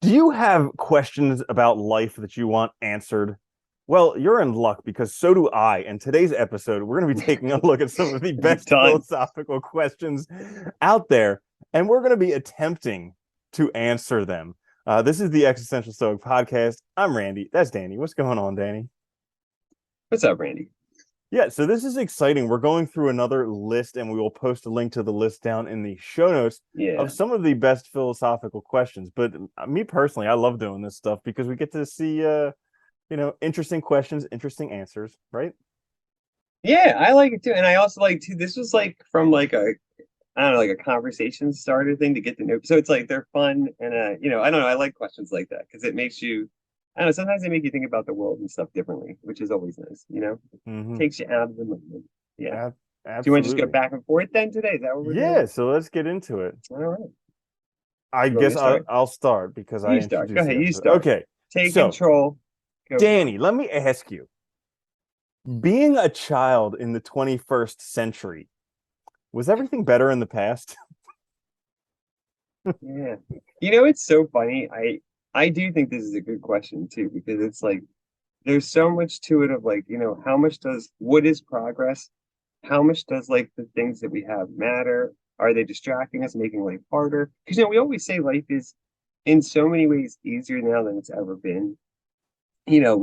Do you have questions about life that you want answered? Well, you're in luck because so do I. In today's episode, we're going to be taking a look at some of the best Done. philosophical questions out there, and we're going to be attempting to answer them. This is the Existential Stoic podcast. I'm Randy. That's Danny. What's going on, Danny? What's up, Randy? Yeah, so this is exciting. We're going through another list, and we will post a link to the list down in the show notes of Yeah. some of the best philosophical questions. But me personally, I love doing this stuff because we get to see interesting questions, interesting answers, right? Yeah, I like it too. And I also like too, this was like from like I don't know, like a conversation starter thing to get to know. So it's like they're fun and I don't know, I like questions like that because it makes you, I don't know, sometimes they make you think about the world and stuff differently, which is always nice. Hmm. Takes you out of the moment. Yeah. Do you want to just go Absolutely. back and forth then today? Is that what we're doing? Yeah, so let's get into it. All right. I You want me guess to I'll, start? I'll start because I You start. Go introduced the ahead, you episode. start. Okay, Take so control. Go for it. Danny, let me ask you, being a child in the 21st century, was everything better in the past? Yeah. It's so funny. I do think this is a good question too, because it's like there's so much to it of like, how much does what is progress? How much does like the things that we have matter? Are they distracting us, making life harder? Because we always say life is in so many ways easier now than it's ever been. We have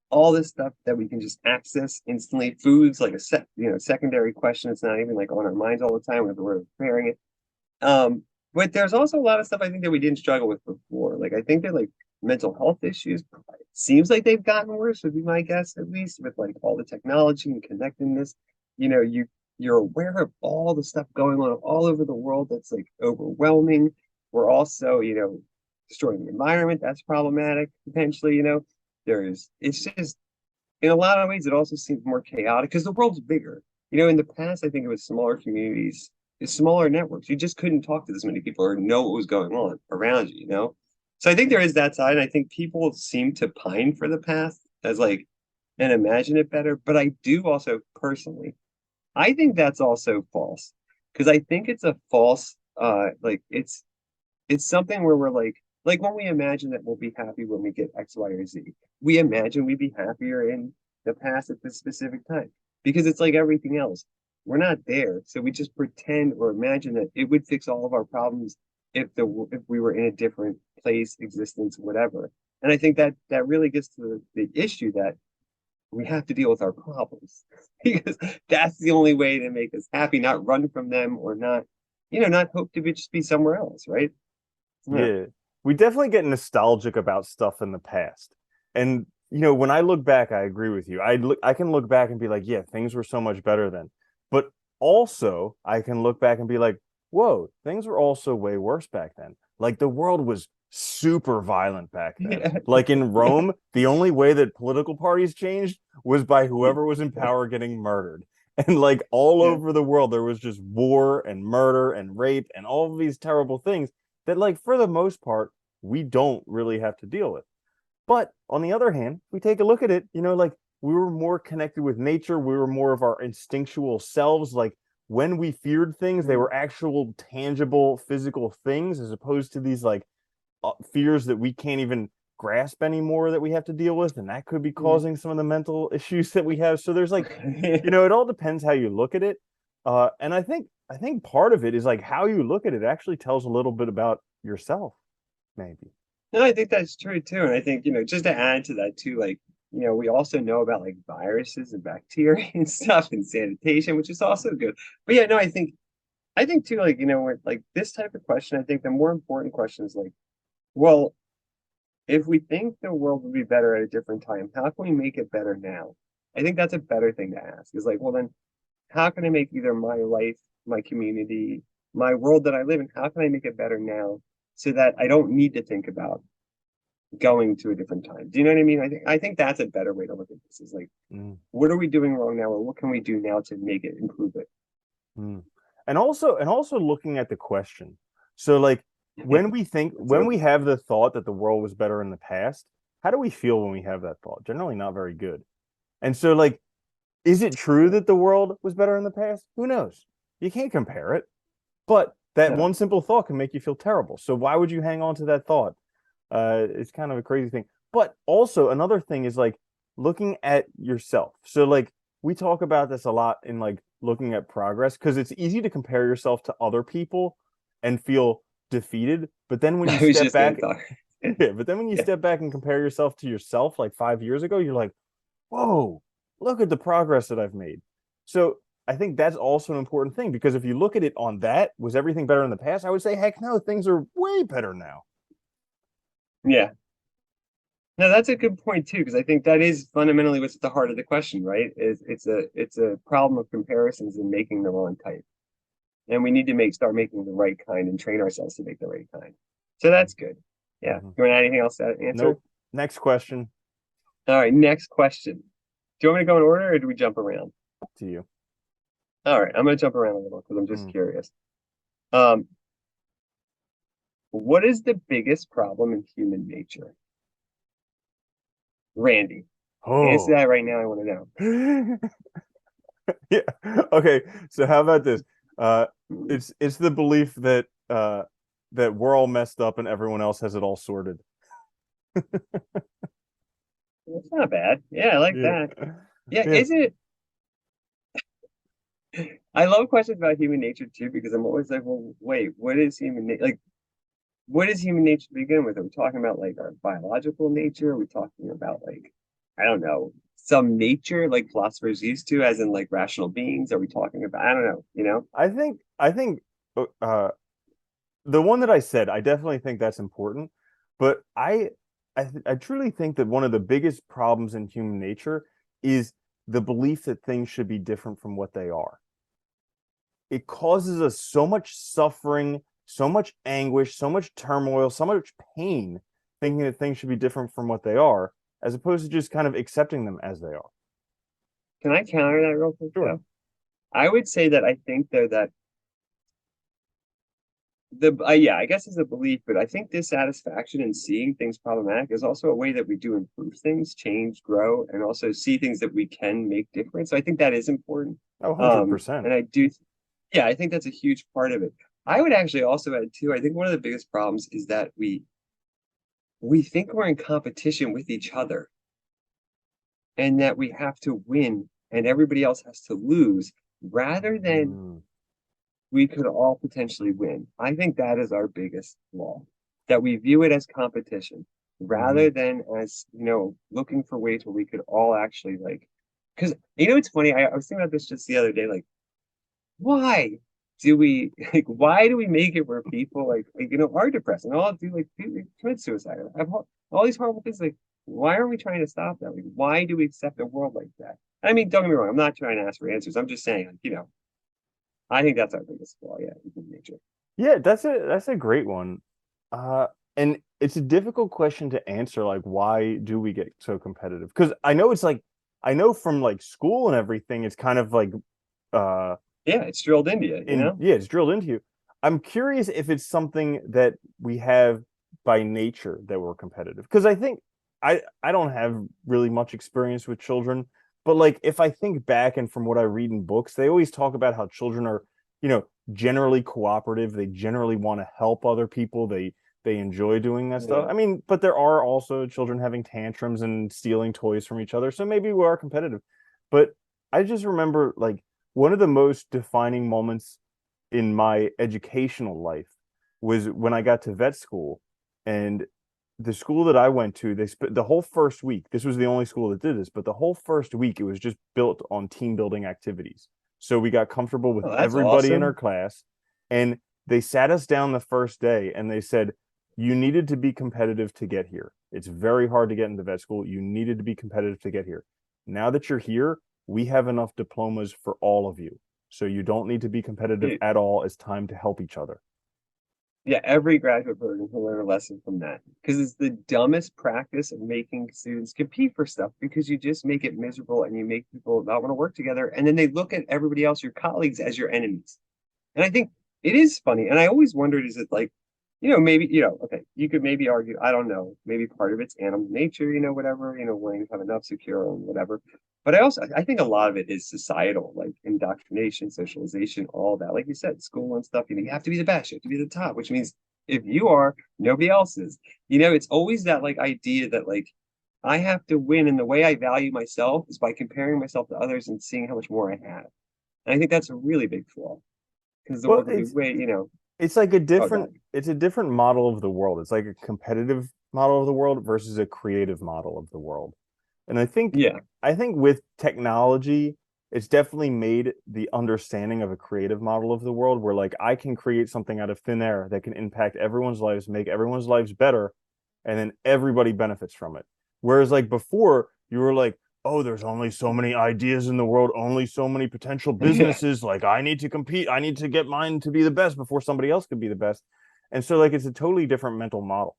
all this stuff that we can just access instantly. Food's like a secondary question. It's not even like on our minds all the time, whether we're preparing it. But there's also a lot of stuff I think that we didn't struggle with before. Like I think that like mental health issues seems like they've gotten worse, would be my guess, at least with like all the technology and connectedness. You know, you you're aware of all the stuff going on all over the world that's like overwhelming. We're also, destroying the environment. That's problematic potentially. It's just in a lot of ways, it also seems more chaotic because the world's bigger. In the past, I think it was smaller communities, smaller networks. You just couldn't talk to this many people or know what was going on around you. So I think there is that side. And I think people seem to pine for the past as like and imagine it better. But I do also personally, I think that's also false because I think it's a false, like it's something where we're like when we imagine that we'll be happy when we get X, Y, or Z, we imagine we'd be happier in the past at this specific time because it's like everything else. We're not there, so we just pretend or imagine that it would fix all of our problems if we were in a different place, existence, whatever. And I think that really gets to the issue that we have to deal with our problems because that's the only way to make us happy, not run from them or not hope to just be somewhere else, right? Yeah. Yeah, we definitely get nostalgic about stuff in the past. And when I look back, I agree with you. I can look back and be like, yeah, things were so much better then. But also, I can look back and be like, whoa, things were also way worse back then. Like the world was super violent back then. Yeah. Like in Yeah. Rome, the only way that political parties changed was by whoever was in power getting murdered. And like all Yeah. over the world, there was just war and murder and rape and all of these terrible things that, like, for the most part, we don't really have to deal with. But on the other hand, we take a look at it, like we were more connected with nature. We were more of our instinctual selves. Like when we feared things, they Mm. were actual, tangible, physical things as opposed to these like fears that we can't even grasp anymore that we have to deal with. And that could be Yeah. causing some of the mental issues that we have. So there's like, Yeah. it all depends how you look at it. And I think part of it is like how you look at it actually tells a little bit about yourself, maybe. No, I think that's true too. And I think, just to add to that too, like, we also know about like viruses and bacteria and stuff and sanitation, which is also good. But yeah, no, I think too, like, with like this type of question, I think the more important question is like, well, if we think the world would be better at a different time, how can we make it better now? I think that's a better thing to ask. Is like, well, then how can I make either my life, my community, my world that I live in, how can I make it better now so that I don't need to think about going to a different time? Do you know what I mean? I think that's a better way to look at this. Is like, Mm, what are we doing wrong now, or what can we do now to make it improve it? mm. And also looking at the question. So like That's when we open. have the thought that the world was better in the past, how do we feel when we have that thought? Generally not very good. And so like, is it true Yeah. that the world was better in the past? Who knows? You can't compare it. But that No. one simple thought can make you feel terrible. So why would you hang on to that thought? It's kind of a crazy thing. But also another thing is like looking at yourself. So like we talk about this a lot in like looking at progress because it's easy to compare yourself to other people and feel defeated. But then when you I was step just gonna back, talk. yeah, but then when you Yeah. step back and compare yourself to yourself like 5 years ago, you're like, whoa, look at the progress that I've made. So I think that's also an important thing because if you look at it on that, was everything better in the past? I would say, heck no, things are way better now. Yeah. No, that's a good point too, because I think that is fundamentally what's at the heart of the question, right? Is it's a problem of comparisons and making the wrong type. And we need to start making the right kind and train ourselves to make the right kind. So that's good. Yeah. Mhm. You want to add anything else to answer? Nope. Next question All right, next question. Do you want me to go in order or do we jump around? to you. All right, I'm gonna jump around a little because I'm just Mm. curious. Um, what is the biggest problem in human nature? Randy, answer Oh. that right now. I want to Yeah. Okay. So how about this? Uh, know. it's the belief that we're all messed up and everyone else has it all sorted. It's not bad. Yeah, I like Yeah. that. Yeah, Yeah. is it? I love questions about human nature too because I'm always like, well, wait, what is human nature? Like, what is human nature to begin with? Are we talking about like our biological nature? Are we talking about like, I don't know, some nature like philosophers used to, as in like rational beings? Are we talking about, I don't know, you know? I think uh the one that I said, I definitely think that's important, but I truly think that one of the biggest problems in human nature is the belief that things should be different from what they are. It causes us so much suffering, so much anguish, so much turmoil, so much pain thinking that things should be different from what they are, as opposed to just kind of accepting them as they are. Can I counter that real quick Sure. though? I would say that I think though that yeah, I guess it's a belief, but I think dissatisfaction in seeing things problematic is also a way that we do improve things, change, grow, and also see things that we can make different. So I think that is important. Oh, 100%. And I do, yeah, I think that's a huge part of it. I would actually also add too, I think one of the biggest problems is that we think we're in competition with each other and that we have to win and everybody else has to lose rather than Mm, we could all potentially win. I think that is our biggest flaw, that we view it as competition mhm. rather than as, looking for ways where we could all actually like, because it's funny. I was thinking about this just the other day, like, why why do we make it where people are depressed and all do like commit suicide? Have all these horrible things. Like, why are we trying to stop that? Like, why do we accept a world like that? I mean, don't get me wrong. I'm not trying to ask for answers. I'm just saying, like, I think that's our biggest flaw, yeah, in human nature. Yeah, that's a great one. And it's a difficult question to answer, like why do we get so competitive? Because I know it's like I know from like school and everything, it's kind of like uh Yeah, it's drilled into you, you in know? yeah, it's drilled into you. I'm curious if it's something that we have by nature that we're competitive. Because I think I don't have really much experience with children, but like if I think back and from what I read in books, they always talk about how children are, generally cooperative. They generally want to help other people. They enjoy doing that stuff. Yeah. I mean, but there are also children having tantrums and stealing toys from each other. So maybe we are competitive. But I just remember like one of the most defining moments in my educational life was when I got to vet school. And the school that I went to, they spent the whole first week. This was the only school that did this, but the whole first week, it was just built on team building activities. So we got comfortable with Oh, that's everybody in our awesome. class. And they sat us down the first day and they said, you needed to be competitive to get here. It's very hard to get into vet school. You needed to be competitive to get here. Now that you're here, we have enough diplomas for all of you. So you don't need to be competitive Dude, at all. It's time to help each other. yeah, every graduate program can learn a lesson from that because it's the dumbest practice of making students compete for stuff because you just make it miserable and you make people not want to work together. And then they look at everybody else, your colleagues, as your enemies. And I think it is funny. And I always wondered, is it like, maybe, okay, you could maybe argue, I don't know, maybe part of it's animal nature, whatever, wanting to have enough secure and whatever. But I think a lot of it is societal, like indoctrination, socialization, all that. Like you said, school and stuff, you have to be the best, you have to be the top, which means If you are, nobody else is. It's always that like idea that like I have to win, and the way I value myself is by comparing myself to others and seeing how much more I have. And I think that's a really big flaw because the Well, world would be way. it's like a Oh different God. it's a different model of the world. It's like a competitive model of the world versus a creative model of the world. And Yeah. I think with technology, it's definitely made the understanding of a creative model of the world where like I can create something out of thin air that can impact everyone's lives, make everyone's lives better, and then everybody benefits from it. Whereas like before, you were like, oh, there's only so many ideas in the world, only so many potential Yeah. businesses. Like I need to compete, I need to get mine to be the best before somebody else could be the best. And so like it's a totally different mental model.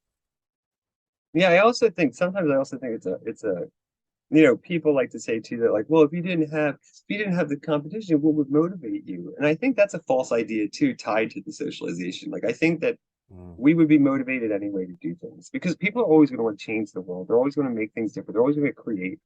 Yeah, I also think it's a people like to say too that like, well, if you didn't have the competition, what would motivate you? And I think that's a false idea too, tied to the socialization. Like I think that Mm. we would be motivated anyway to do things because people are always going to want to change the world. They're always going to make things different. They're always going to create,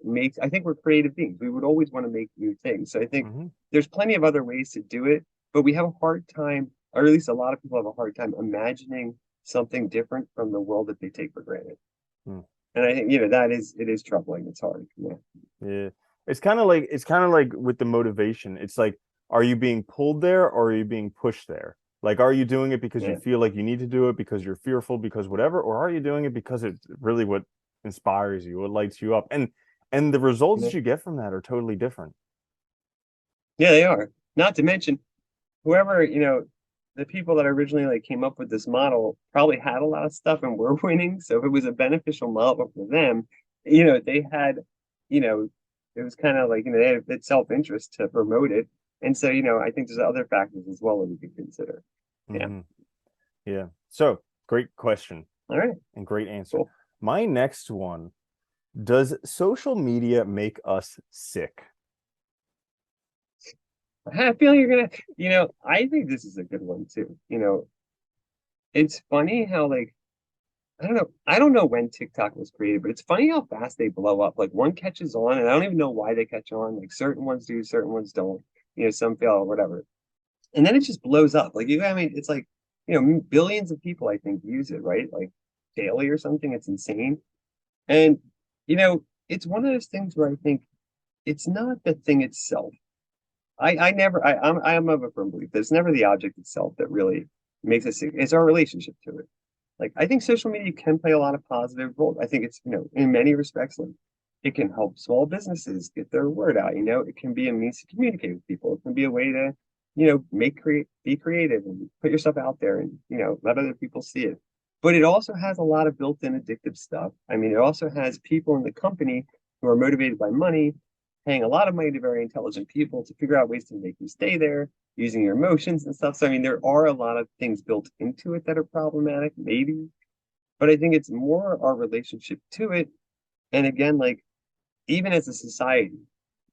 make, I think we're creative beings. We would always want to make new things. So I think Mm-hmm. there's plenty of other ways to do it, but we have a hard time, or at least a lot of people have a hard time imagining something different from the world that they take for granted. Mm. And I think, it is troubling. It's hard. Yeah. Yeah. It's kind of like with the motivation. It's like, are you being pulled there or are you being pushed there? Like, are you doing it because you Yeah. feel like you need to do it because you're fearful, because whatever, or are you doing it because it's really what inspires you, what lights you up? And the results Yeah. that you get from that are totally different. Yeah, they are. Not to mention whoever, the people that originally like came up with this model probably had a lot of stuff and were winning. So if it was a beneficial model for them, they had, you know, it was kind of like, they had self-interest to promote it. And so, I think there's other factors as well that we could consider. Yeah. Hmm. Yeah. So great question All right. and great answer. Cool. My next one, does social media make us sick? I have a feeling you're gonna, I think this is a good one too. It's funny how like I don't know. I don't know when TikTok was created, but it's funny how fast they blow up. Like one catches on, and I don't even know why they catch on. Like certain ones do, certain ones don't. Some fail or whatever. And then it just blows up. Like I mean, it's like, billions of people I think use it, right? Like daily or something. It's insane. And it's one of those things where I think it's not the thing itself. I never I'm of a firm belief that it's never the object itself that really makes us sick. It's our relationship to it. Like I think social media can play a lot of positive roles. I think it's, in many respects, like it can help small businesses get their word out. It can be a means to communicate with people. It can be a way to, be creative and put yourself out there and, let other people see it. But it also has a lot of built-in addictive stuff. I mean, it also has people in the company who are motivated by money, paying a lot of money to very intelligent people to figure out ways to make you stay there using your emotions and stuff. So I mean, there are a lot of things built into it that are problematic, maybe, but I think it's more our relationship to it. And again, like even as a society,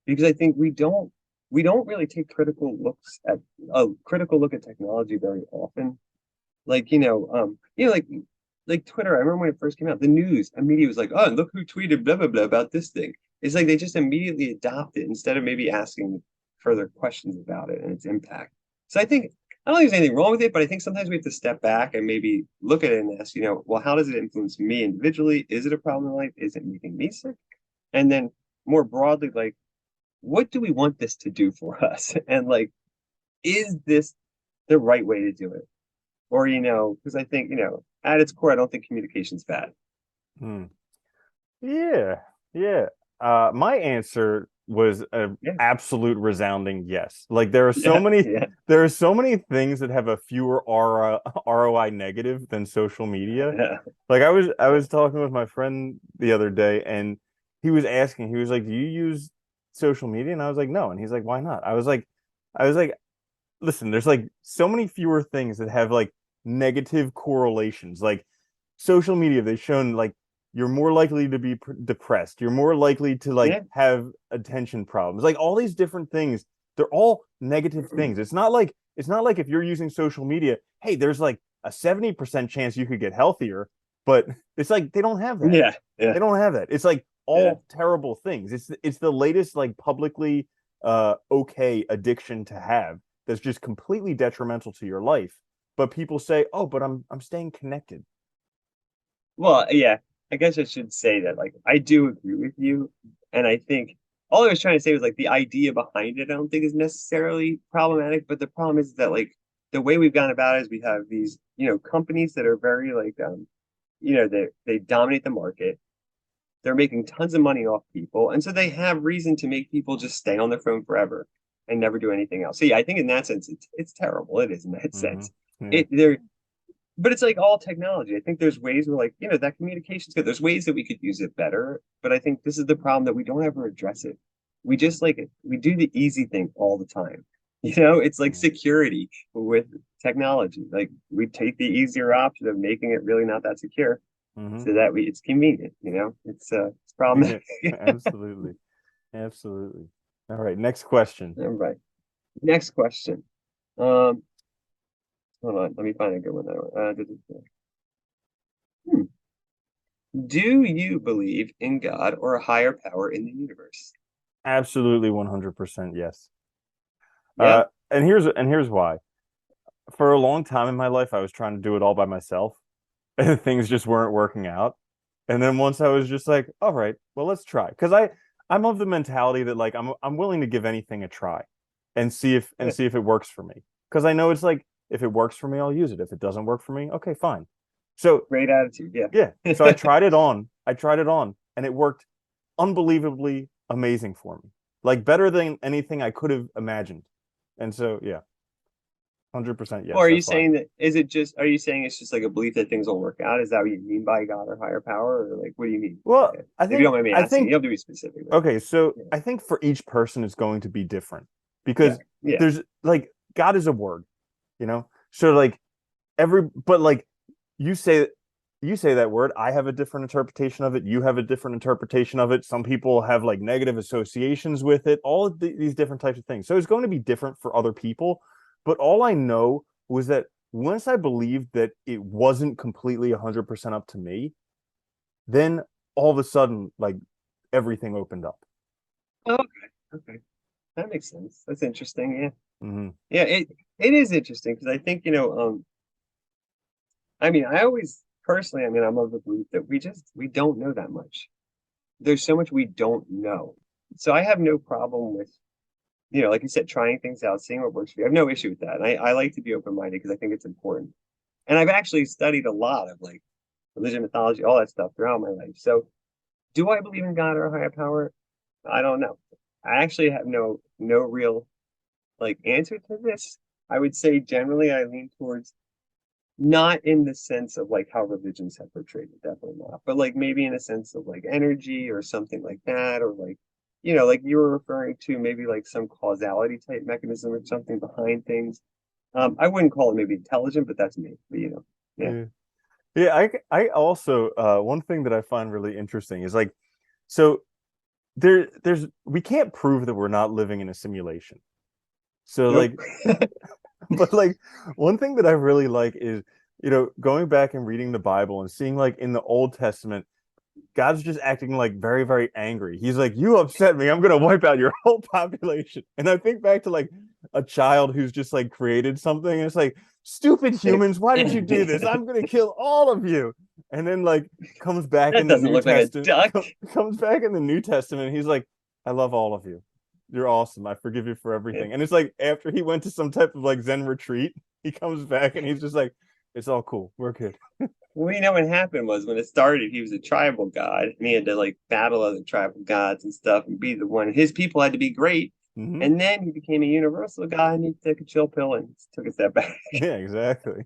because I think we don't really take a critical look at technology very often. Like, like Twitter. I remember when it first came out, the news immediately was like, oh, look who tweeted blah blah blah about this thing. It's like they just immediately adopt it instead of maybe asking further questions about it and its impact. So I don't think there's anything wrong with it, but I think sometimes we have to step back and maybe look at it and ask, well, how does it influence me individually? Is it a problem in life? Is it making me sick? And then more broadly, like, what do we want this to do for us? And like, is this the right way to do it? Or, because I think, at its core, I don't think communication's bad. Hmm. Yeah, yeah. My answer was an Yeah, absolute resounding yes. Like yeah, yeah, there are so many things that have a fewer ROI negative than social media. yeah, Like I yeah, was talking with my friend the other day, and he was like, "Do you use social media?" And I was like, "No." And he's like, "Why not?" I was like, listen, there's like so many fewer things that have like negative correlations. Like social media, they've shown like you're more likely to be depressed. You're more likely to like yeah, have attention problems. Like all these different things, they're all negative things. It's not like if you're using social media, hey, there's like a 70% chance you could get healthier, but it's like they don't have that. yeah, yeah, They don't have that. It's like yeah, all terrible things. It's the latest like publicly okay addiction to have that's just completely detrimental to your life. but people say, "Oh, but I'm staying connected." Well, yeah, I guess I should say that like I do agree with you, and I think all I was trying to say was like the idea behind it I don't think is necessarily problematic, but the problem is that like the way we've gone about it is we have these, companies that are very like they dominate the market. They're making tons of money off people, and so they have reason to make people just stay on their phone forever and never do anything else. So yeah, I think in that sense it's terrible. It is in that Hmm. sense. Yeah. It there but it's like all technology. I think there's ways where like, that communication's good. There's ways that we could use it better, but I think this is the problem that we don't ever address it. We just like we do the easy thing all the time. It's like Yeah. security with technology. Like we take the easier option of making it really not that secure Hmm. so that it's convenient. It's Yeah. problematic. Absolutely. Absolutely. All right. Next question. All right. Next question. Um, Hold on, let me find a good one. Hmm. Do you believe in God or a higher power in the universe? Absolutely 100% yes. Yeah. And here's why. For a long time in my life, I was trying to do it all by myself, and things just weren't working out. And then once I was just like, all right, well, let's try. Because I'm of the mentality that like I'm willing to give anything a try and Yeah. see if it works for me. Because I know it's like if it works for me, I'll use it. If it doesn't work for me, okay, fine. So Great attitude. yeah. Yeah. So I tried it on. I tried it on, and it worked unbelievably amazing for me. Like better than anything I could have imagined. And so yeah, 100% Or yes, are you that's why. saying that are you saying it's just like a belief that things will work out? Is that what you mean by God or higher power? Or like what do you mean by Well, it? If you don't mind me I asking, you think don't have to be specific, but okay, so yeah. I think for each person it's going to be different Yeah. because Yeah. there's like God is a word, you know? So like but like you say you say that word, I have a different interpretation of it, you have a different interpretation of it. Some people have like negative associations with it, all of these different types of things. So it's going to be different for other people, but all I know was that once I believed that it wasn't completely 100% up to me, then all of a sudden like everything opened up. Oh, okay. Okay. That makes sense. That's interesting. Yeah. Hmm. Yeah, it is interesting because I think, I mean, I always personally, I mean, I'm of the belief that we don't know that much. There's so much we don't know. So I have no problem with, like you said, trying things out, seeing what works for you. I have no issue with that. And I like to be open-minded because I think it's important. And I've actually studied a lot of like religion, mythology, all that stuff throughout my life. So do I believe in God or a higher power? I don't know. I actually have no real like answer to this. I would say generally I lean towards not in the sense of like how religions have portrayed it, definitely not, but like maybe in a sense of like energy or something like that, or like, like you were referring to maybe like some causality type mechanism or something behind things. I wouldn't call it maybe intelligent, but that's me. But yeah. Yeah. Yeah, I also one thing that I find really interesting is like so there's we can't prove that we're not living in a simulation. So Nope. like but like one thing that I really like is going back and reading the Bible and seeing like in the Old Testament God's just acting like very, very angry. He's like, "You upset me. I'm gonna wipe out your whole population." And I think back to like a child who's just like created something, and it's like, "Stupid That humans, why did you do this? I'm gonna kill all of you." And then like comes back in the doesn't New look like a Testament, duck. comes back in the New Testament. He's like, "I love all of you. You're awesome. I forgive you for Yeah. everything." And it's like after he went to some type of like Zen retreat, he comes back and he's just like, "It's all cool. We're good." Well, what happened was when it started, he was a tribal god, and he had to like battle other tribal gods and stuff, and be the one. His people had to be great, Hmm. and then he became a universal god, and he took a chill pill and took a step back. Yeah, exactly.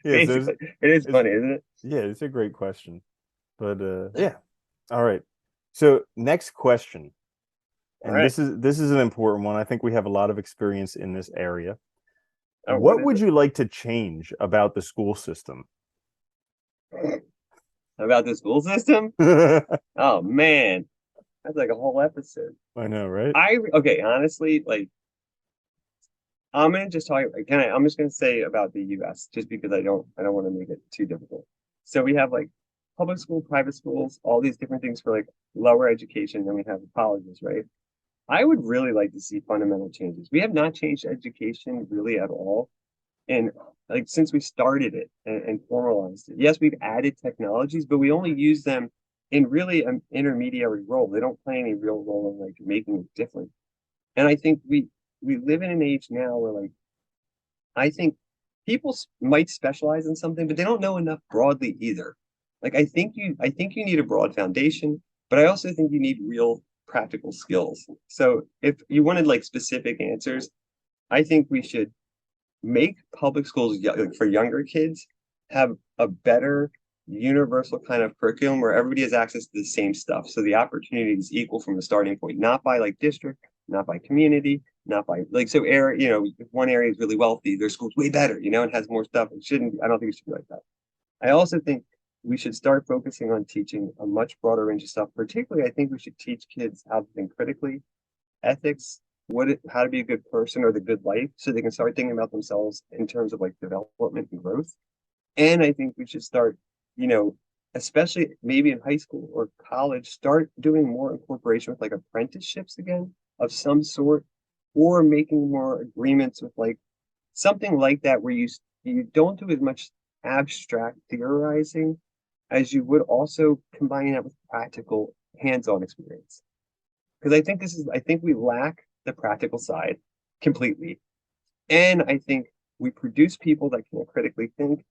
Yeah, so Basically, it is it's funny, isn't it? yeah, it's a great question. But yeah. All right. So next question, All and right. this is an important one. I think we have a lot of experience in this area. Oh, what What is would it? you like to change about the school system? About the school system? I Oh man, that's like a whole episode. know, right? I okay, honestly, like I'm gonna just talk. I'm just gonna say about the U.S. just because I don't want to make it too difficult. So we have like public school, private schools, all these different things for like lower education. Then we have colleges, right? I would really like to see fundamental changes. We have not changed education really at all and like since we started it and formalized it. Yes, we've added technologies, but we only use them in really an intermediary role. They don't play any real role in like making it different. And I think we live in an age now where like I think people might specialize in something, but they don't know enough broadly either. Like I think you need a broad foundation, but I also think you need real practical skills. So if you wanted like specific answers, I think we should make public schools like, for younger kids have a better universal kind of curriculum where everybody has access to the same stuff. So the opportunity is equal from the starting point, not by like district, not by community, not by like so area, if one area is really wealthy, their school's way better, and has more stuff. It shouldn't, I don't think it should be like that. I also think we should start focusing on teaching a much broader range of stuff. Particularly, I think we should teach kids how to think critically, ethics, how to be a good person or the good life, so they can start thinking about themselves in terms of like development and growth. And I think we should start, you know, especially maybe in high school or college, start doing more incorporation with like apprenticeships again of some sort, or making more agreements with like something like that where you don't do as much abstract theorizing as you would also combining that with practical hands-on experience. Because I think we lack the practical side completely. And I think we produce people that can critically think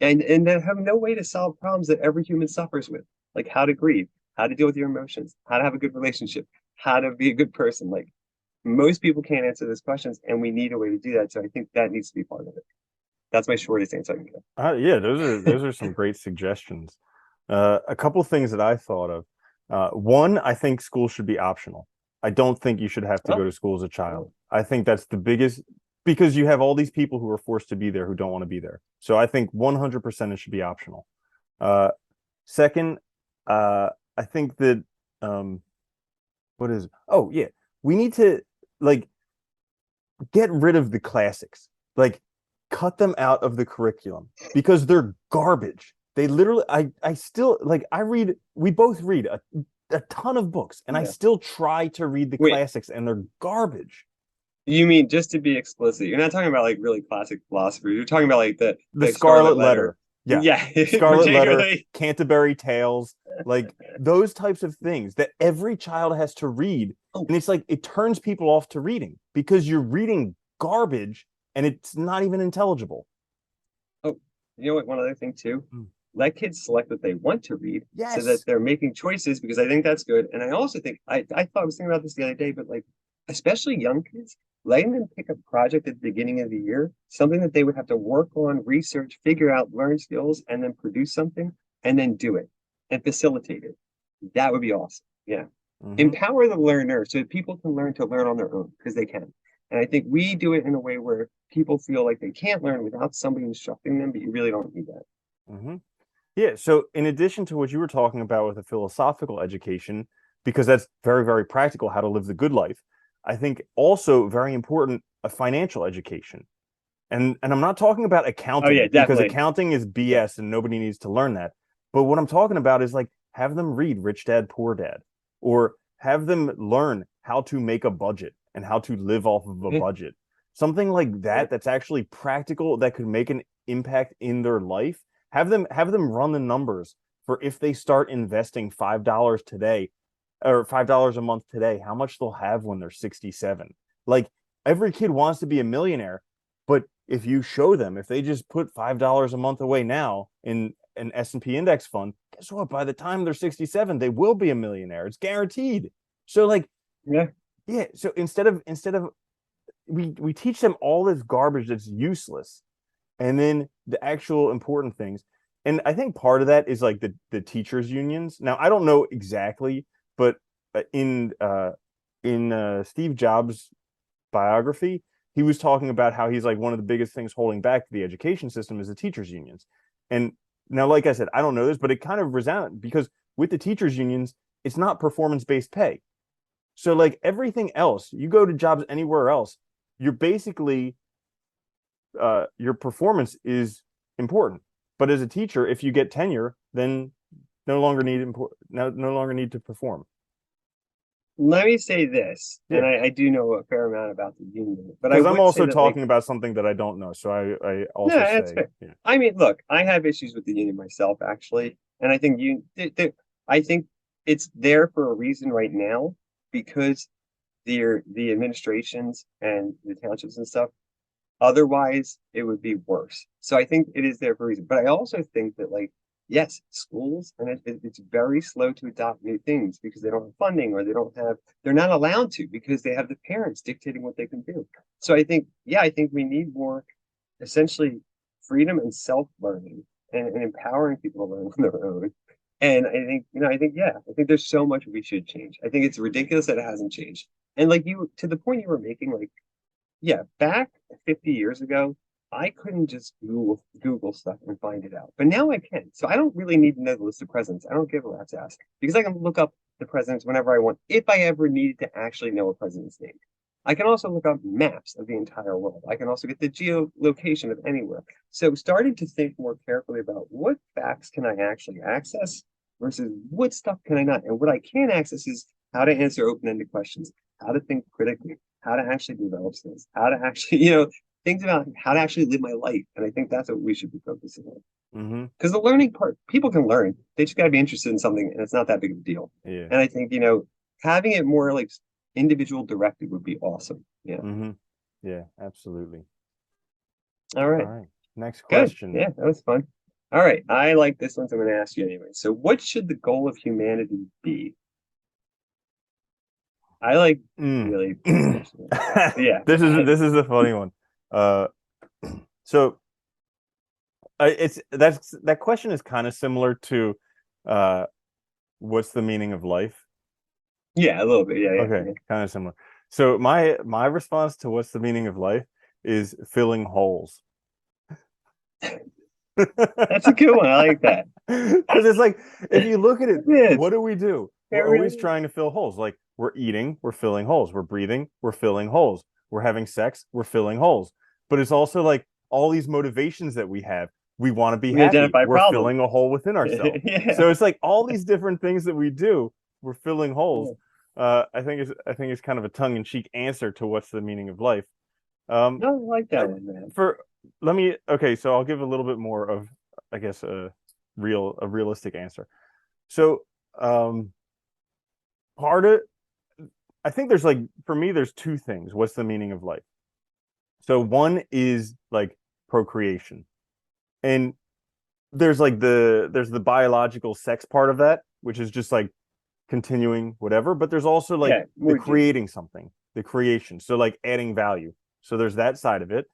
and that have no way to solve problems that every human suffers with, like how to grieve, how to deal with your emotions, how to have a good relationship, how to be a good person. Like most people can't answer those questions, and we need a way to do that. So I think that needs to be part of it. That's my shortest answer I can Yeah, those are some give. great suggestions. A couple things that I thought of. One, I think school should be optional. I don't think you should have to go Oh, to school as a child. oh, I think that's the biggest because you have all these people who are forced to be there who don't want to be there. So I think 100% it should be optional. Uh, Second, I think that what is oh yeah, we need to like get rid of the classics. Like cut them out of the curriculum because they're garbage. They literally I still like I read we both read a ton of books and I yeah. still try to read the Wait, classics and they're garbage. you mean just to be explicit? You're not talking about like really classic philosophers. You're talking about like The the Scarlet Scarlet Letter. Letter. Yeah. Yeah, Scarlet Letter, particularly. Canterbury Tales, like those types of things that every child has to read. Oh, And it's like it turns people off to reading because you're reading garbage and it's not even intelligible. oh, you know what? One other thing too. Mm. Let kids select what they want to read so that Yes. they're making choices because I think that's good. And I also think I thought I was thinking about this the other day, but like especially young kids, letting them pick a project at the beginning of the year, something that they would have to work on, research, figure out, learn skills, and then produce something and then do it and facilitate it. That would be awesome. Yeah. Hmm. Empower the learner so that people can learn to learn on their own because they can. And I think we do it in a way where people feel like they can't learn without somebody instructing them, but you really don't need that. Hmm. Yeah. So, in addition to what you were talking about with a philosophical education, because that's very, very practical, how to live the good life, I think also very important, a financial education. And I'm not talking about Oh yeah, accounting because definitely. accounting is Yeah. BS and nobody needs to learn that. But what I'm talking about is like have them read Rich Dad Poor Dad or have them learn how to make a budget and how to live off of a budget. Something like Yeah. that that's actually practical that could make an impact in their life. Have them run the numbers for if they start investing $5 today or $5 a month today, how much they'll have when they're 67. Like every kid wants to be a millionaire, but if you show them, if they just put $5 a month away now in an S&P index fund, guess what? By the time they're 67, they will be a millionaire. It's guaranteed. So like, Yeah. yeah. So instead of we teach them all this garbage that's useless, and then the actual important things. And I think part of that is like the teachers unions. Now I don't know exactly, but in Steve Jobs' biography, he was talking about how he's like one of the biggest things holding back the education system is the teachers unions. And now, like I said, I don't know this, but it kind of resounds because with the teachers unions, it's not performance based pay. So like everything else, you go to jobs anywhere else, you're basically your performance is important. But as a teacher, if you get tenure, then no longer need to perform. let me say this, and Yeah, I do know a fair amount about the union, but I because I'm would say also that like talking about something that I don't know. So I no, also that's say, fair. yeah. I mean, look, I have issues with the union myself, actually, and I think I think it's there for a reason right now because the administrations and the townships and stuff. Otherwise, it would be worse. So I think it is there for a reason. But I also think that, like, yes, schools, and it's very slow to adopt new things because they don't have funding or they're not allowed to because they have the parents dictating what they can do. So I think, yeah, I think we need more essentially freedom and self-learning and empowering people to learn on their own. And I think, yeah, I think there's so much we should change. I think it's ridiculous that it hasn't changed. And like to the point you were making, like, yeah, back 50 years ago, I couldn't just Google stuff and find it out. But now I can. So I don't really need to know the list of presidents. I don't give a rat's ass because I can look up the presidents whenever I want, if I ever needed to actually know a president's name. I can also look up maps of the entire world. I can also get the geolocation of anywhere. So starting to think more carefully about what facts can I actually access versus what stuff can I not. And what I can access is how to answer open-ended questions, how to think critically, how to actually develop skills, how to actually, things about how to actually live my life. And I think that's what we should be focusing on. Hmm. Because the learning part, people can learn. They just got to be interested in something, and it's not that big of a deal. Yeah. And I think, having it more like individual directed would be awesome. Yeah. Hmm. Yeah, absolutely. All All right. right. Next Good. question. Yeah, that was fun. All right. I like this one, so I'm going to ask you anyway. So, what should the goal of humanity be? I like Mm. really paying attention to that. Yeah. This is a funny one. Uh, so that question is kind of similar to, uh, what's the meaning of life? Yeah, a little bit. Yeah, Okay, yeah, kind of similar. So my response to what's the meaning of life is filling holes. yeah. That's a good one. I like that. Because it's like, if you look at it, It is. what do we do? It We're really always is. trying to fill holes. Like, we're eating, we're filling holes. We're breathing, we're filling holes. We're having sex, we're filling holes. But it's also like all these motivations that we have. We want to be We happy. identify We're problems. filling a hole within ourselves. Yeah. So it's like all these different things that we do, we're filling holes. Yeah. I think it's kind of a tongue-in-cheek answer to what's the meaning of life. Um, No, I like I, that one, man. for let me okay, so I'll give a little bit more of, I guess, a realistic answer. So, part of I think there's, like, for me, there's two things. What's the meaning of life? So one is like procreation. And there's the biological sex part of that, which is just like continuing whatever, but there's also like Yeah, the more deep. creating something, the creation. So like adding value. So there's that side of it.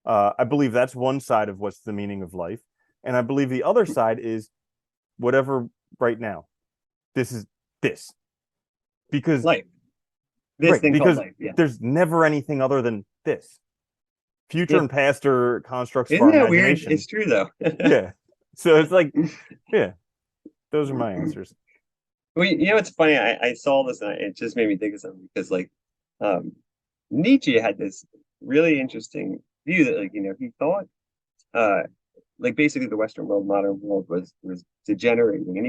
I believe that's one side of what's the meaning of life. And I believe the other side is whatever right now. This is this. Because, Life. This right, thing called because life. Yeah. there's never anything other than this. Future Yeah. and past are constructs of Isn't our that weird? imagination. It's true though. Yeah. So it's like, yeah, those are my answers. Well, it's funny. I saw this and it just made me think of something because like um Nietzsche had this really interesting view that like, he thought uh like basically the Western world, modern world was degenerating. And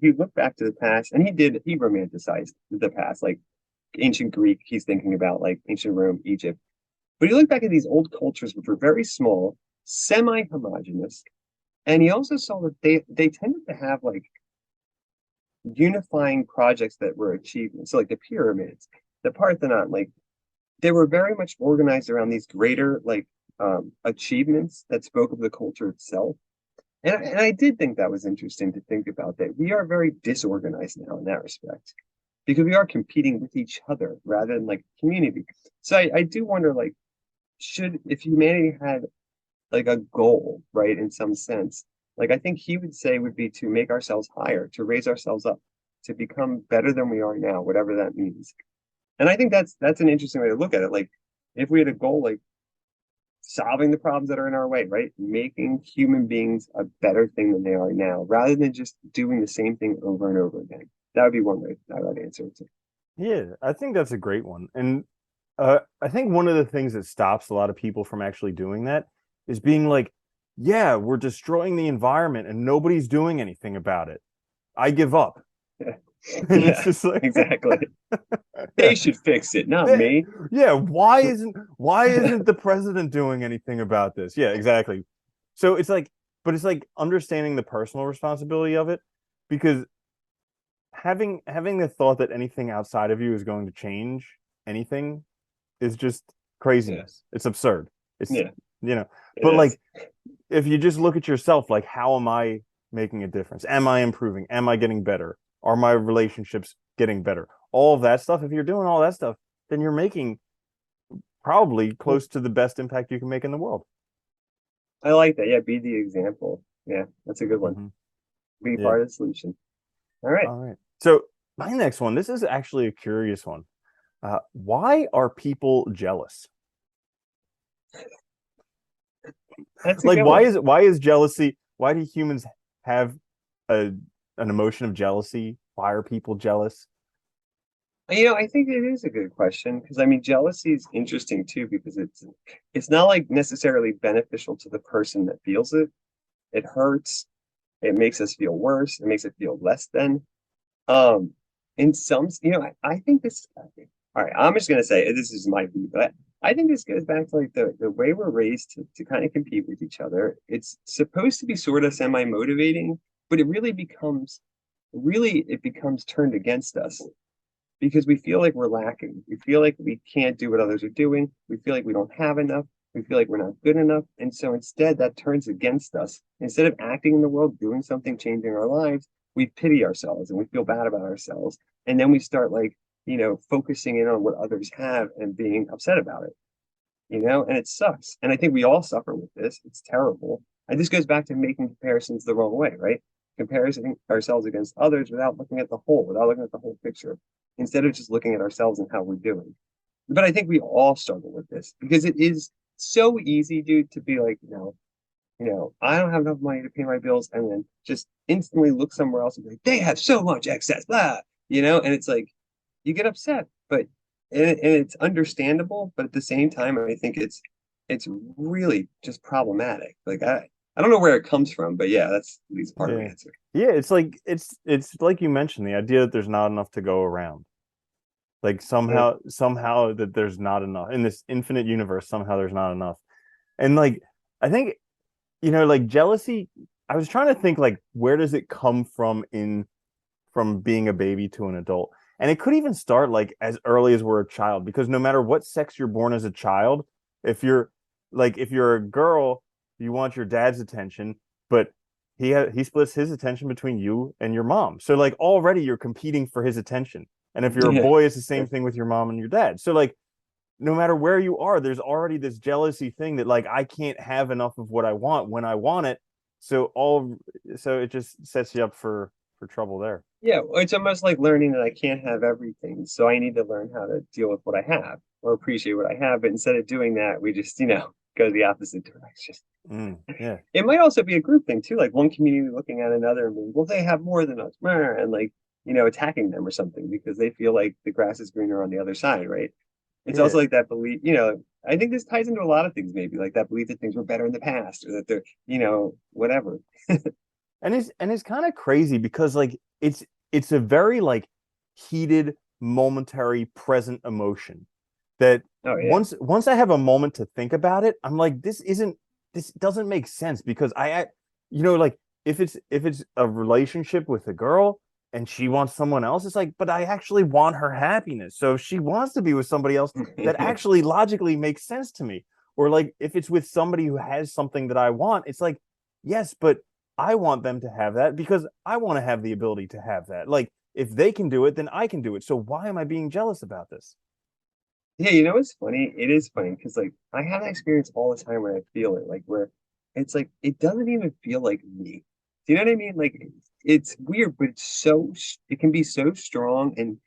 he looked back to the past and he romanticized the past, like ancient Greek, he's thinking about like ancient Rome, Egypt. But he looked back at these old cultures which were very small, semi-homogeneous, and he also saw that they tended to have like unifying projects that were achievements. So like the pyramids, the Parthenon, like they were very much organized around these greater like achievements that spoke of the culture itself. And I did think that was interesting to think about that we are very disorganized now in that respect because we are competing with each other rather than like community. So I do wonder like if humanity had like a goal, right, in some sense, like I think he would say would be to make ourselves higher, to raise ourselves up, to become better than we are now, whatever that means. And I think that's an interesting way to look at it. Like if we had a goal like solving the problems that are in our way, right? Making human beings a better thing than they are now, rather than just doing the same thing over and over again. That would be one way I would answer it to. Yeah, I think that's a great one. And I think one of the things that stops a lot of people from actually doing that is being like, yeah, we're destroying the environment and nobody's doing anything about it. I give up. And it's Yeah, just like, exactly. They yeah, should fix it, not yeah, me. yeah. Why isn't the president doing anything about this? Yeah, exactly. So it's like, but it's like understanding the personal responsibility of it, because having the thought that anything outside of you is going to change anything is just Yeah, craziness. It's absurd. It's yeah, you know, it but is. like if you just look at yourself, like how am I making a difference? Am I improving? Am I getting better? Are my relationships getting better? All of that stuff. If you're doing all that stuff, then you're making probably close to the best impact you can make in the world. I like that. Yeah, be the example. Yeah, that's a good one. Mm-hmm. Be Yeah. part of the solution. All right. All right. So my next one, this is actually a curious one. Why are people jealous? That's a Like, good one. why is jealousy? Why do humans have a an emotion of jealousy? Why are people jealous? I think it is a good question because I mean, jealousy is interesting too because it's not like necessarily beneficial to the person that feels it. It hurts. It makes us feel worse. It makes it feel less than. Um, in some, I think this. All right, I'm just gonna say this is my view, but I think this goes back to like the way we're raised to kind of compete with each other. It's supposed to be sort of semi-motivating, but it becomes turned against us because we feel like we're lacking. We feel like we can't do what others are doing. We feel like we don't have enough. We feel like we're not good enough. And so instead, that turns against us. Instead of acting in the world, doing something, changing our lives, we pity ourselves and we feel bad about ourselves. And then we start like, focusing in on what others have and being upset about it, and it sucks. And I think we all suffer with this. It's terrible. And this goes back to making comparisons the wrong way, right? Comparing ourselves against others without looking at the whole, without looking at the whole picture, instead of just looking at ourselves and how we're doing. But I think we all struggle with this because it is so easy, dude, to be like, I don't have enough money to pay my bills, and then just instantly look somewhere else and be like, they have so much excess, blah, and it's like you get upset, but and it's understandable, but at the same time, I think it's really just problematic. Like I don't know where it comes from, but yeah, that's at least part of my Yeah. answer. Yeah, it's like you mentioned, the idea that there's not enough to go around. Like Yeah, somehow that there's not enough in this infinite universe, somehow there's not enough. And like I think, like jealousy, I was trying to think like where does it come from being a baby to an adult? And it could even start like as early as we're a child, because no matter what sex you're born as a child, if you're if you're a girl, you want your dad's attention, but he splits his attention between you and your mom. So like already you're competing for his attention. And if you're a yeah, boy, it's the yeah, same thing with your mom and your dad. So like no matter where you are, there's already this jealousy thing that like I can't have enough of what I want when I want it. So it just sets you up for trouble there. yeah. It's almost like learning that I can't have everything, so I need to learn how to deal with what I have or appreciate what I have. But instead of doing that, we just, go the opposite direction. Yeah. It might also be a group thing too, like one community looking at another and being, well, they have more than us, and like, attacking them or something because they feel like the grass is greener on the other side, right? It's Yeah. also like that belief, I think this ties into a lot of things, maybe like that belief that things were better in the past or that they're, whatever. And it's kind of crazy because like it's a very like heated, momentary, present emotion that Oh yeah. once I have a moment to think about it, I'm like, this doesn't make sense because like if it's a relationship with a girl and she wants someone else, it's like, but I actually want her happiness. So if she wants to be with somebody else, that actually logically makes sense to me. Or like if it's with somebody who has something that I want, it's like, yes, but I want them to have that because I want to have the ability to have that. Like if they can do it, then I can do it. So why am I being jealous about this? Yeah, what's funny? It is funny because like I have that experience all the time where I feel it, like where it's like it doesn't even feel like me. Do you know what I mean? Like it's weird, but it can be so strong and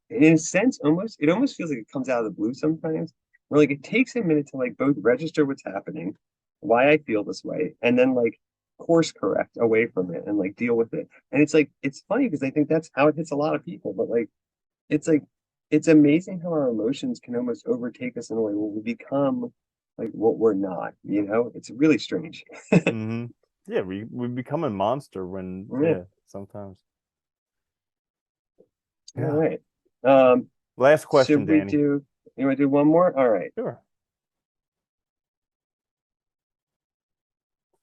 in a sense it almost feels like it comes out of the blue sometimes. Where like it takes a minute to like both register what's happening, why I feel this way, and then like course correct away from it and like deal with it. And it's like it's funny because I think that's how it hits a lot of people, but like it's amazing how our emotions can almost overtake us in a way where we become like what we're not, It's really strange. Mm-hmm. Yeah, we become a monster when Yeah. yeah, sometimes. All Yeah. right. Um, Last question, should we Danny. do, you want to do one more? All right. Sure.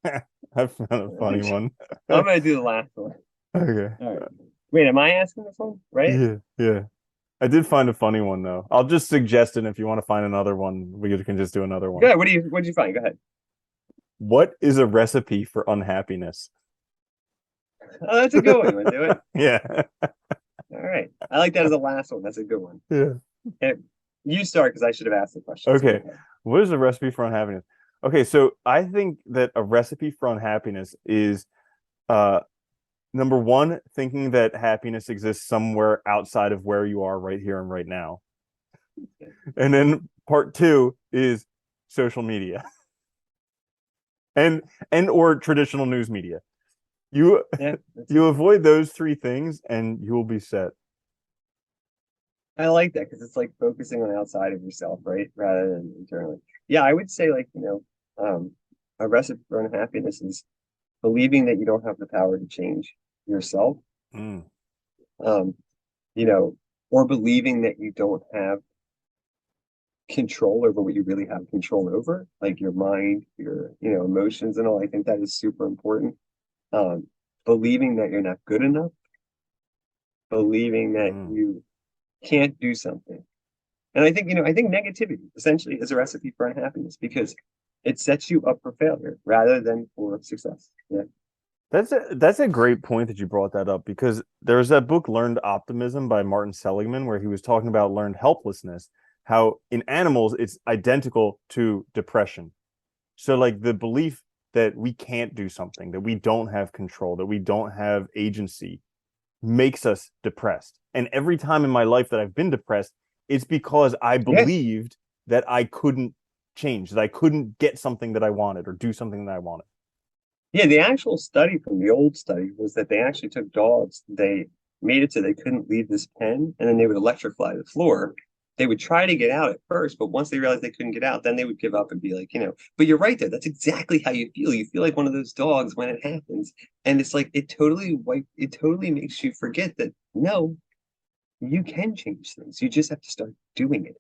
I found a funny one. I'm gonna do the last one. Okay. All right. Wait, am I asking this one? Right? Yeah, yeah. I did find a funny one though. I'll just suggest it if you want to find another one, we can just do another one. Good. What did you find? Go ahead. What is a recipe for unhappiness? Oh, that's a good one. You want to do it? Yeah. All right. I like that as the last one. That's a good one. Yeah. And you start because I should have asked the question. So go Okay. ahead. What is a recipe for unhappiness? Okay, so I think that a recipe for unhappiness is uh number one, thinking that happiness exists somewhere outside of where you are right here and right now. And then part two is social media and or traditional news media. You Yeah, that's you avoid those three things and you will be set. I like that because it's like focusing on outside of yourself, right? Rather than internally. Yeah, I would say like, a recipe for unhappiness is believing that you don't have the power to change yourself. Mm, Um, you know, or believing that you don't have control over what you really have control over, like your mind, your, emotions and all. I think that is super important. Um, Believing that you're not good enough, believing that mm. you can't do something. And I think negativity essentially is a recipe for unhappiness because it sets you up for failure rather than for success. Yeah. That's a great point that you brought that up because there's that book Learned Optimism by Martin Seligman where he was talking about learned helplessness, how in animals it's identical to depression. So like the belief that we can't do something, that we don't have control, that we don't have agency makes us depressed. And every time in my life that I've been depressed, it's because I Yes. believed that I couldn't change, that I couldn't get something that I wanted or do something that I wanted. Yeah, the actual study from the old study was that they actually took dogs, they made it so they couldn't leave this pen, and then they would electrify the floor. They would try to get out at first, but once they realized they couldn't get out, then they would give up and be like, but you're right there. That's exactly how you feel. You feel like one of those dogs when it happens. And it's like it totally makes you forget that no, you can change things. You just have to start doing it.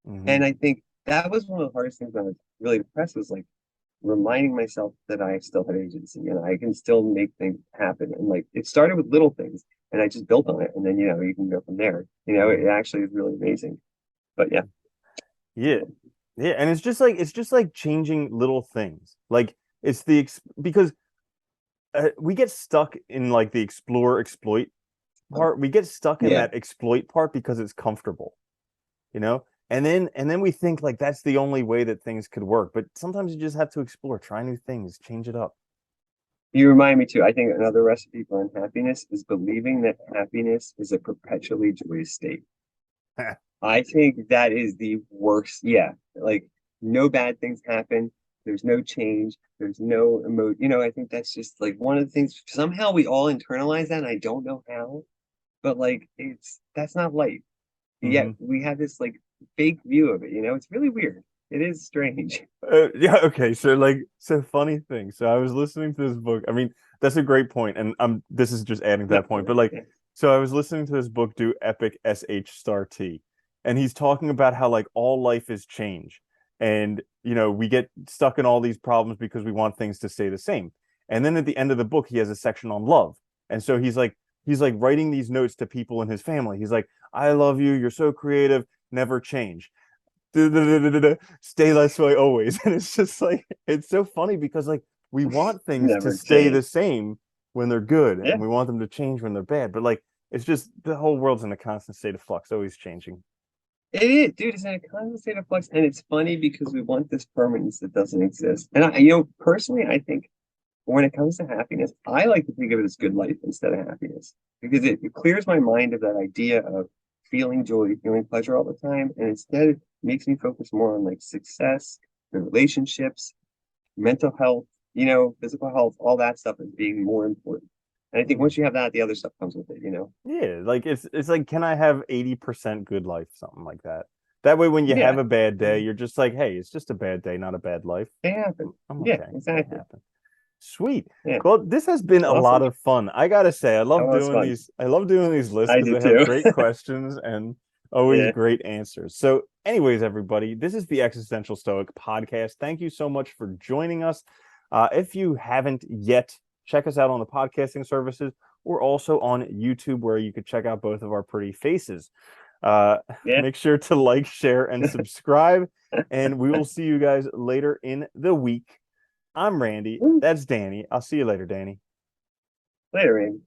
Mm-hmm. And I think that was one of the hardest things when I was really depressed was like reminding myself that I still had agency and I can still make things happen. And like it started with little things and I just built on it. And then, you can go from there. Mm-hmm. It actually is really amazing. But yeah. Yeah. Yeah. And it's just like changing little things. Like it's because we get stuck in like the explore exploit part. We get stuck in Yeah. that exploit part because it's comfortable, you know? And then we think like that's the only way that things could work. But sometimes you just have to explore, try new things, change it up. You remind me too. I think another recipe for unhappiness is believing that happiness is a perpetually joyous state. I think that is the worst. Yeah. Like no bad things happen. There's no change. There's no emo. I think that's just like one of the things. Somehow we all internalize that, and I don't know how, but like that's not life. Yet Hmm. we have this like fake view of it. It's really weird. It is strange. Yeah, okay. So funny thing. So I was listening to this book. I mean, that's a great point, and this is just adding to No, that point. But like, so I was listening to this book, Do Epic SH Star T, and he's talking about how like all life is change, and we get stuck in all these problems because we want things to stay the same. And then at the end of the book, he has a section on love, and so he's like writing these notes to people in his family. He's like, "I love you. You're so creative. Never change." Stay this way always. And it's just like it's so funny because like we want things to never stay the change. same when they're good and Yeah, we want them to change when they're bad. But like it's just the whole world's in a constant state of flux, always changing. it is, dude. It's in a constant state of flux, and it's funny because we want this permanence that doesn't exist. And personally, I think when it comes to happiness, I like to think of it as good life instead of happiness because it clears my mind of that idea of feeling joy, feeling pleasure all the time, and instead it makes me focus more on like success, the relationships, mental health, physical health, all that stuff as being more important. And I think Mm. once you have that, the other stuff comes with it. Yeah, like it's like can I have 80% good life, something like that. That way when you have Yeah, a bad day, you're just like, hey, it's just a bad day, not a bad life. they happen. I'm Yeah, okay. They exactly. happen. Sweet. Yeah, Well, this has been a lot awesome. of fun. I gotta say, I That love was doing fun. these. I love doing these lists I because do they have too. great questions and always Yeah. great answers. So, anyways, everybody, this is the Existential Stoic podcast. Thank you so much for joining us. If you haven't yet, check us out on the podcasting services. We're also on YouTube where you could check out both of our pretty faces. Uh, Yeah. make sure to like, share, and subscribe. And we will see you guys later in the week. I'm Randy. Woo. That's Danny. I'll see you later, Danny. Later, man.